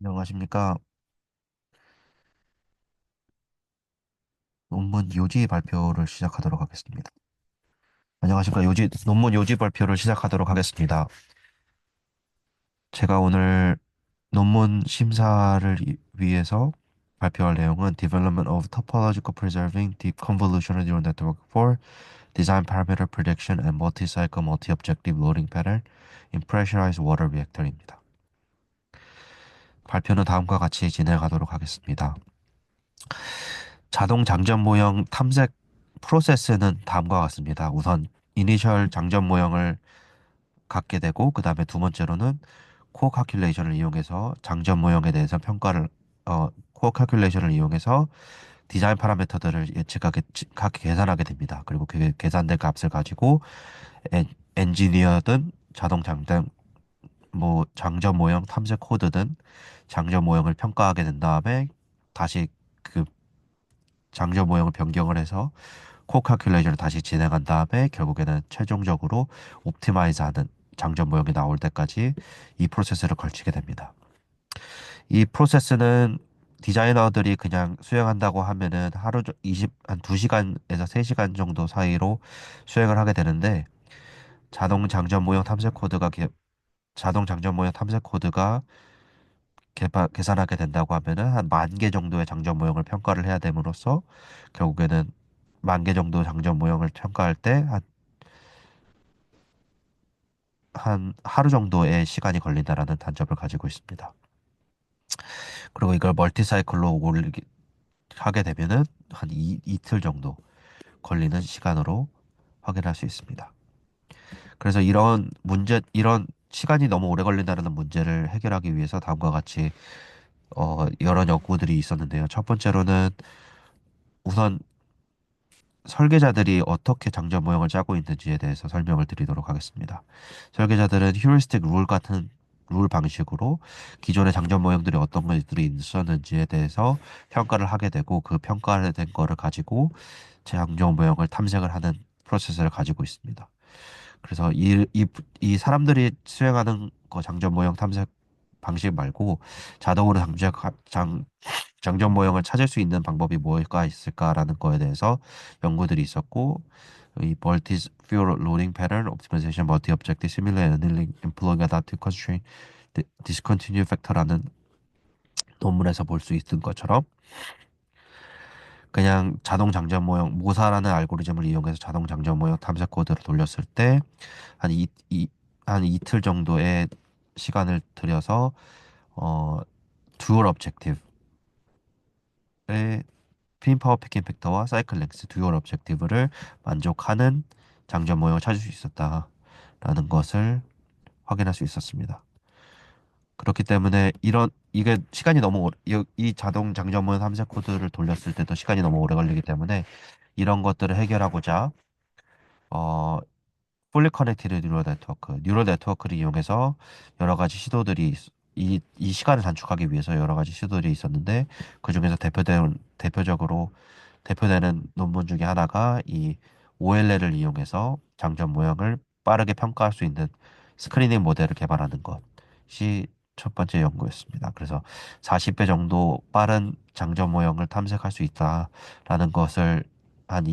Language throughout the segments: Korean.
안녕하십니까. 논문 요지 발표를 시작하도록 하겠습니다. 안녕하십니까. 논문 요지 발표를 시작하도록 하겠습니다. 제가 오늘 논문 심사를 위해서 발표할 내용은 Development of Topological Preserving Deep Convolutional Neural Network for Design Parameter Prediction and Multi-Cycle Multi-Objective Loading Pattern in Pressurized Water Reactor입니다. 발표는 다음과 같이 진행하도록 하겠습니다. 자동 장전 모형 탐색 프로세스는 다음과 같습니다. 우선 이니셜 장전 모형을 갖게 되고 그 다음에 두 번째로는 코어 칼큘레이션을 이용해서 장전 모형에 대해서 코어 칼큘레이션을 이용해서 디자인 파라미터들을 계산하게 됩니다. 그리고 그 계산된 값을 가지고 엔지니어든 장전 모형 탐색 코드든 장전 모형을 평가하게 된 다음에 다시 그 장전 모형을 변경을 해서 코어 칼큘레이션을 다시 진행한 다음에 결국에는 최종적으로 옵티마이즈하는 장전 모형이 나올 때까지 이 프로세스를 걸치게 됩니다. 이 프로세스는 디자이너들이 그냥 수행한다고 하면은 한 2시간에서 3시간 정도 사이로 수행을 하게 되는데 자동 장전 모형 탐색 코드가 개- 자동 장전 모형 탐색 코드가 계산하게 된다고 하면은 한 10,000개 정도의 장전 모형을 평가를 해야 됨으로써 결국에는 10,000개 정도 장전 모형을 평가할 때 한 하루 정도의 시간이 걸린다라는 단점을 가지고 있습니다. 그리고 이걸 멀티사이클로 하게 되면은 한 이틀 정도 걸리는 시간으로 확인할 수 있습니다. 그래서 이런 시간이 너무 오래 걸린다는 문제를 해결하기 위해서 다음과 같이 여러 연구들이 있었는데요. 첫 번째로는 우선 설계자들이 어떻게 장전 모형을 짜고 있는지에 대해서 설명을 드리도록 하겠습니다. 설계자들은 휴리스틱 룰 같은 룰 방식으로 기존의 장전 모형들이 어떤 것들이 있었는지에 대해서 평가를 하게 되고 그 평가된 거를 가지고 장전 모형을 탐색을 하는 프로세스를 가지고 있습니다. 그래서 이 사람들이 수행하는 장전 모형 탐색 방식 말고 자동으로 장전 모형을 찾을 수 있는 방법이 뭐가 있을까라는 거에 대해서 연구들이 있었고 이 멀티 퓨어 로딩 패턴 옵티마이제이션 멀티 objective similar annealing employing adaptive constraint discontinue factor라는 논문에서 볼 수 있는 것처럼 그냥 자동 장전 모형 모사라는 알고리즘을 이용해서 자동 장전 모형 탐색 코드를 돌렸을 때 한 한 이틀 정도의 시간을 들여서 어 듀얼 objective의 핀 파워 패킹 팩터와 사이클 렉스 듀얼 objective를 만족하는 장전 모형을 찾을 수 있었다라는 것을 확인할 수 있었습니다. 그렇기 때문에 이게 시간이 너무 이 자동 장전 모형 탐색 코드를 돌렸을 때도 시간이 너무 오래 걸리기 때문에 이런 것들을 해결하고자 어 풀리 커넥티드 뉴럴 네트워크를 이용해서 여러 가지 이 시간을 단축하기 위해서 여러 가지 시도들이 있었는데 그중에서 대표되는 논문 중에 하나가 이 OLL을 이용해서 장전 모형을 빠르게 평가할 수 있는 스크리닝 모델을 개발하는 것이 첫 번째 연구였습니다. 그래서 40배 정도 빠른 장전 모형을 탐색할 수 있다라는 것을 한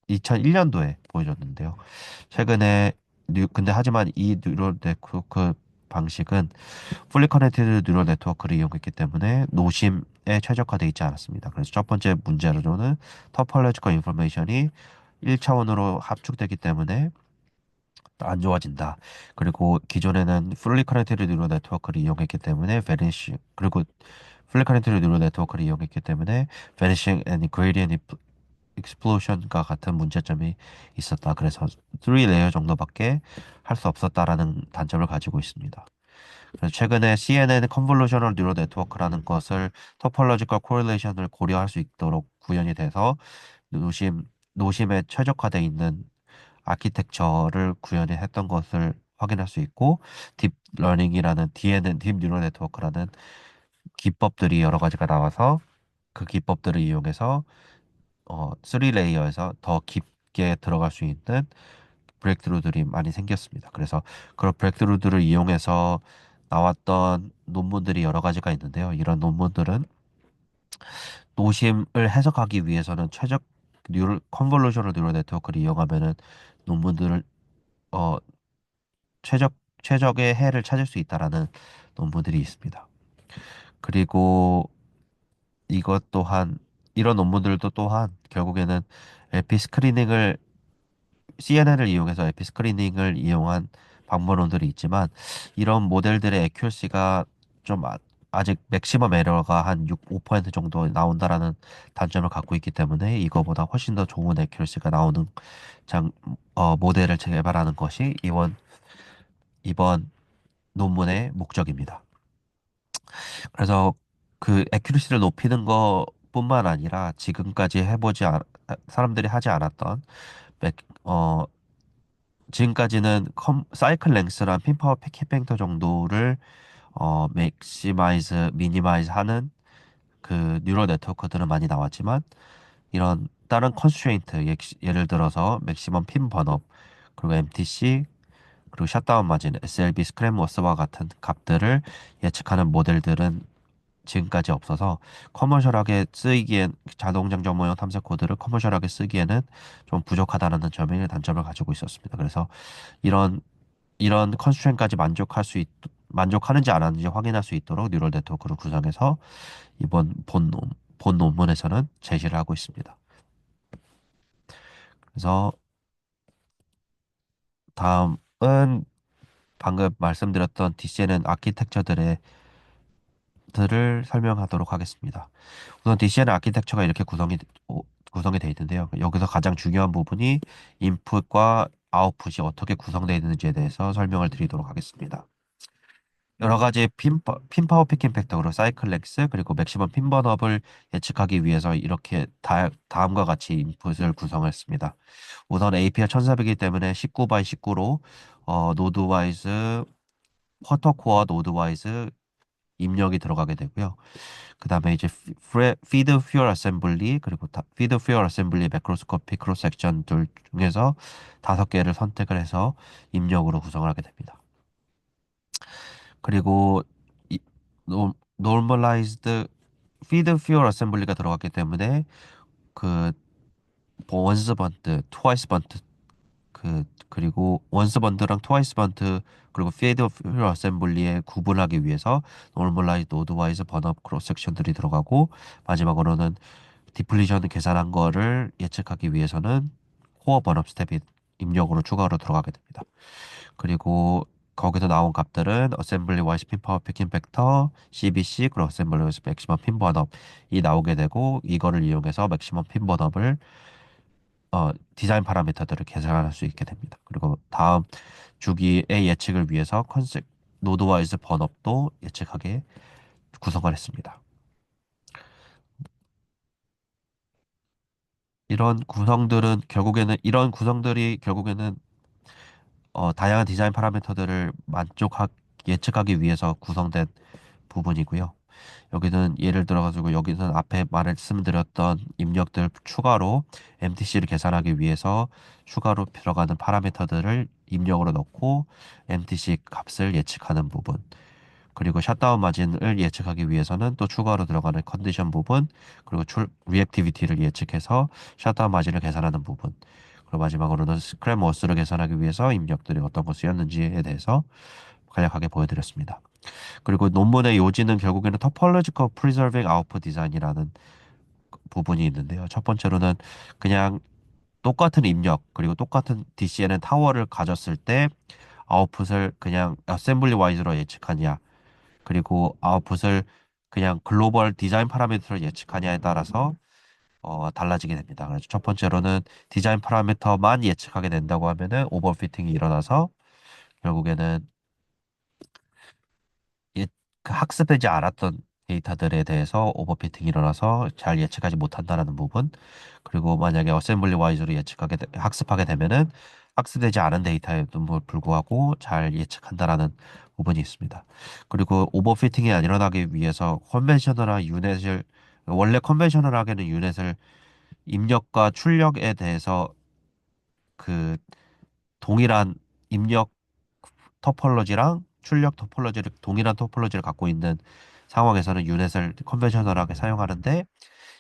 2001년도에 보여줬는데요. 최근에 근데 하지만 이 뉴럴 네트워크 방식은 풀리 커넥티드 뉴럴 네트워크를 이용했기 때문에 노심에 최적화되어 있지 않았습니다. 그래서 첫 번째 문제로는 터폴로지컬 인포메이션이 1차원으로 합축되기 때문에 안 좋아진다. 그리고 기존에는 풀리 커넥티드 뉴럴 네트워크를 이용했기 때문에 풀리 커넥티드 뉴럴 네트워크를 이용했기 때문에 베니싱 앤 그레디언트 익스플로션과 같은 문제점이 있었다. 그래서 3 레이어 정도밖에 할 수 없었다라는 단점을 가지고 있습니다. 그래서 최근에 CNN 컨볼루셔널 뉴럴 네트워크라는 것을 토폴로지컬 코릴레이션을 고려할 수 있도록 구현이 돼서 노심 노심에 최적화되어 있는 아키텍처를 구현해 했던 것을 확인할 수 있고 딥러닝이라는 DNN 딥 뉴럴 네트워크라는 기법들이 여러 가지가 나와서 그 기법들을 이용해서 3레이어에서 더 깊게 들어갈 수 있는 브레이크스루들이 많이 생겼습니다. 그래서 그런 브레이크스루들을 이용해서 나왔던 논문들이 여러 가지가 있는데요. 이런 논문들은 노심을 해석하기 위해서는 컨볼루셔널 뉴럴 네트워크를 이용하면은 논문들을 어 최적의 해를 찾을 수 있다라는 논문들이 있습니다. 그리고 이것 또한 이런 논문들도 또한 결국에는 에피 스크리닝을 CNN을 이용해서 에피 스크리닝을 이용한 방법론들이 있지만 이런 모델들의 애큐러시가 좀 아직 맥시멈 에러가 한 6, 5% 정도 나온다라는 단점을 갖고 있기 때문에 이거보다 훨씬 더 좋은 애큐러시가 나오는 장, 모델을 개발하는 것이 이번 논문의 목적입니다. 그래서 그 애큐러시를 높이는 것뿐만 아니라 지금까지 사람들이 하지 않았던 맥, 어, 지금까지는 사이클 랭스랑 핀파워 킥 팩터 정도를 미니마이즈 하는 그 뉴럴 네트워크들은 많이 나왔지만 이런 다른 컨스트레인트 예를 들어서 맥시멈 핀 번업 그리고 MTC 그리고 샷다운 마진 SLB 스크램워스와 같은 값들을 예측하는 모델들은 지금까지 없어서 커머셜하게 쓰이기엔 자동 장전 모형 탐색 코드를 커머셜하게 쓰기에는 좀 부족하다는 점이 단점을 가지고 있었습니다. 그래서 이런 이런 컨스트레인까지 만족하는지 안 하는지 확인할 수 있도록 뉴럴 네트워크를 구성해서 이번 본 논문에서는 제시를 하고 있습니다. 그래서 다음은 방금 말씀드렸던 DCNN 아키텍처들을 설명하도록 하겠습니다. 우선 DCNN 아키텍처가 이렇게 구성이 되어 있는데요. 여기서 가장 중요한 부분이 인풋과 아웃풋이 어떻게 구성되어 있는지에 대해서 설명을 드리도록 하겠습니다. 여러 가지 핀파워 피킹 팩터로 사이클렉스 그리고 맥시멈 핀 번업을 예측하기 위해서 이렇게 다음과 같이 인풋을 구성했습니다. 우선 AP가 1400이기 때문에 19 바이 19로 노드 와이즈 쿼터 코어 노드 와이즈 입력이 들어가게 되고요. 그 다음에 이제 피드 퓨얼 어셈블리 그리고 피드 퓨얼 어셈블리 매크로스코피 크로스 섹션들 중에서 5개를 선택을 해서 입력으로 구성을 하게 됩니다. 그리고 이 노멀라이즈드 피드 퓨얼 어셈블리가 들어갔기 때문에 그 원스 번트, 트와이스 번트 그리고 원스 번트랑 트와이스 번트 그리고 피드 퓨얼 어셈블리에 구분하기 위해서 노멀라이즈 노드와이즈 번업 크로스 섹션들이 들어가고 마지막으로는 디플리션 계산한 거를 예측하기 위해서는 코어 번업 스텝이 입력으로 추가로 들어가게 됩니다. 그리고 거기서 나온 값들은 어셈블리 와이스 핀 파워 피킹 팩터, CBC, 그리고 어셈블리 와이스 맥시멈 핀 번업이 나오게 되고 이거를 이용해서 맥시멈 핀 번업을 디자인 파라미터들을 계산할 수 있게 됩니다. 그리고 다음 주기의 예측을 위해서 노드와이즈 번업도 예측하게 구성을 했습니다. 이런 구성들이 결국에는 다양한 디자인 파라미터들을 예측하기 위해서 구성된 부분이고요. 여기는 예를 들어가지고 여기는 앞에 말씀드렸던 입력들 추가로 MTC를 계산하기 위해서 추가로 들어가는 파라미터들을 입력으로 넣고 MTC 값을 예측하는 부분. 그리고 샷다운 마진을 예측하기 위해서는 또 추가로 들어가는 컨디션 부분, 그리고 리액티비티를 예측해서 샷다운 마진을 계산하는 부분. 그리고 마지막으로는 스크램 워스를 계산하기 위해서 입력들이 어떤 거 쓰였는지에 대해서 간략하게 보여드렸습니다. 그리고 논문의 요지는 결국에는 Topological Preserving Output Design이라는 부분이 있는데요. 첫 번째로는 그냥 똑같은 입력 그리고 똑같은 DCNN 타워를 가졌을 때 아웃풋을 그냥 어셈블리 와이즈로 예측하냐 그리고 아웃풋을 그냥 글로벌 디자인 파라미터를 예측하냐에 따라서 달라지게 됩니다. 그래서 첫 번째로는 디자인 파라미터만 예측하게 된다고 하면은 오버피팅이 일어나서 결국에는 예, 그 학습되지 않았던 데이터들에 대해서 오버피팅이 일어나서 잘 예측하지 못한다라는 부분. 그리고 만약에 어셈블리 와이즈로 학습하게 되면은 학습되지 않은 데이터에도 불구하고 잘 예측한다라는 부분이 있습니다. 그리고 오버피팅이 안 일어나기 위해서 원래 컨벤셔널하게는 유넷을 입력과 출력에 대해서 그 동일한 입력 토폴로지랑 출력 토폴로지를 동일한 토폴로지를 갖고 있는 상황에서는 유넷을 컨벤셔널하게 사용하는데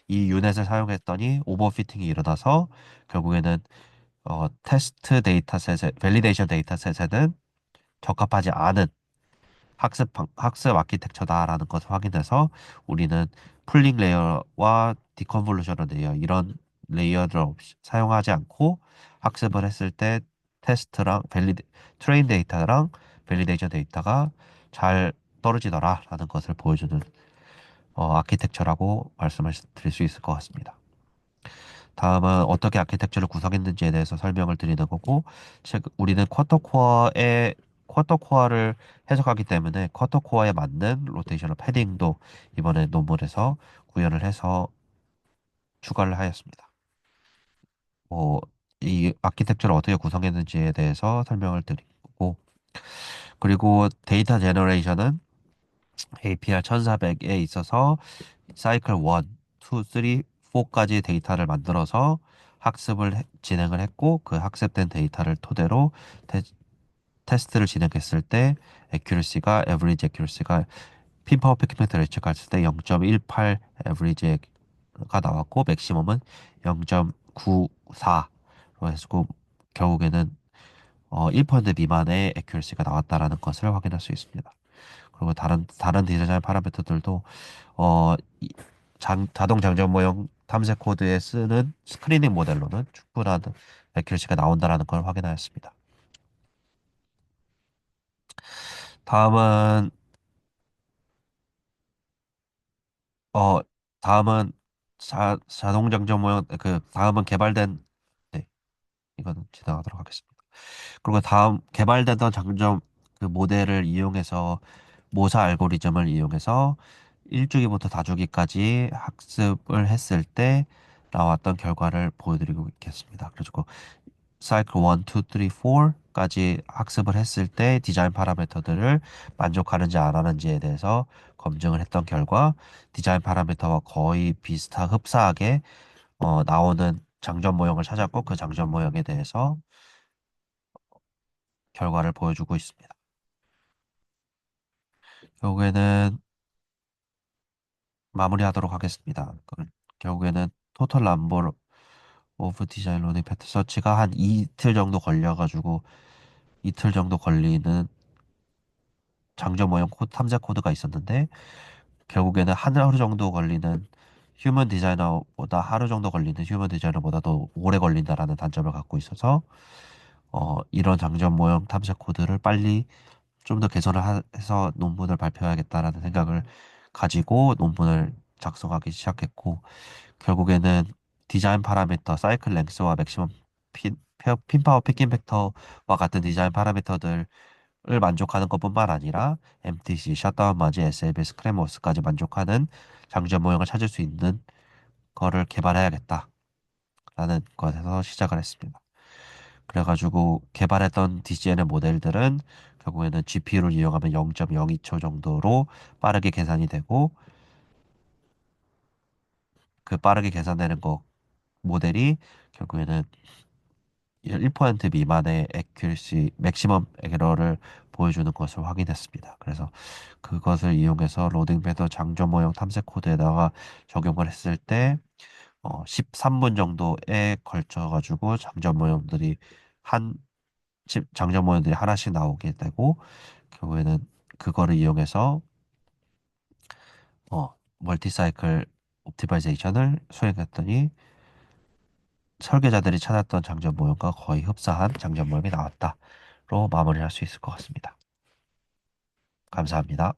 이 유넷을 사용했더니 오버피팅이 일어나서 결국에는 테스트 데이터셋에 밸리데이션 데이터셋에는 적합하지 않은 학습 아키텍처다라는 것을 확인해서 우리는 풀링 레이어와 디컨볼루션 레이어 이런 레이어를 사용하지 않고 학습을 했을 때 테스트랑 트레인 데이터랑 밸리데이션 데이터가 잘 떨어지더라라는 것을 보여주는 아키텍처라고 말씀을 드릴 수 있을 것 같습니다. 다음은 어떻게 아키텍처를 구성했는지에 대해서 설명을 드리는 거고, 우리는 쿼터 코어를 해석하기 때문에 쿼터 코어에 맞는 로테이셔널 패딩도 이번에 논문에서 구현을 해서 추가를 하였습니다. 뭐, 이 아키텍처를 어떻게 구성했는지에 대해서 설명을 드리고, 그리고 데이터 제너레이션은 APR 1400에 있어서 사이클 1, 2, 3, 4까지 데이터를 만들어서 진행을 했고 그 학습된 데이터를 토대로 테스트를 진행했을 때 에버리지 에큐러시가 핀파워 피크멘트를 예측했을 때 0.18 에버리지가 나왔고 맥시멈은 0.94로 해서 결국에는 1% 미만의 에큐러시가 나왔다라는 것을 확인할 수 있습니다. 그리고 다른 디자인 파라미터들도 어, 자동 장전 모형 탐색 코드에 쓰는 스크리닝 모델로는 충분한 에큐러시가 나온다라는 걸 확인하였습니다. 다음은 어 다음은 자동 장전 모형 다음은 개발된 네, 이거는 지나가도록 하겠습니다. 그리고 다음 개발되던 장점 모델을 이용해서 모사 알고리즘을 이용해서 1주기부터 다주기까지 학습을 했을 때 나왔던 결과를 보여드리고 있겠습니다. 그리고 사이클 1, 2, 3, 4까지 학습을 했을 때 디자인 파라미터들을 만족하는지 안 하는지에 대해서 검증을 했던 결과 디자인 파라미터와 거의 흡사하게 나오는 장전 모형을 찾았고 그 장전 모형에 대해서 결과를 보여주고 있습니다. 결국에는 마무리하도록 하겠습니다. 결국에는 토탈 남버 오브 디자인 러닝 패트 서치가 한 이틀 정도 걸리는 장전 모형 탐색 코드가 있었는데 결국에는 하루 정도 걸리는 하루 정도 걸리는 휴먼 디자이너보다 더 오래 걸린다라는 단점을 갖고 있어서 이런 장전 모형 탐색 코드를 빨리 좀 더 해서 논문을 발표해야겠다라는 생각을 가지고 논문을 작성하기 시작했고 결국에는 디자인 파라미터, 사이클 랭스와 맥시멈 핀파워 피킹 팩터와 같은 디자인 파라미터들을 만족하는 것뿐만 아니라 MTC, 셧다운 마지, SLB, 스크래머스까지 만족하는 장전 모형을 찾을 수 있는 거를 개발해야겠다라는 것에서 시작을 했습니다. 그래가지고 개발했던 DCN의 모델들은 결국에는 GPU를 이용하면 0.02초 정도로 빠르게 계산이 되고 그 빠르게 계산되는 거 모델이 결국에는 1% 미만의 맥시멈 에러를 보여주는 것을 확인했습니다. 그래서 그것을 이용해서 로딩 배더 장전 모형 탐색 코드에다가 적용을 했을 때 13분 정도에 걸쳐 가지고 한 장전 모형들이 하나씩 나오게 되고 결국에는 그거를 이용해서 멀티사이클 옵티마이제이션을 수행했더니 설계자들이 찾았던 장전 모형과 거의 흡사한 장전 모형이 나왔다로 마무리할 수 있을 것 같습니다. 감사합니다.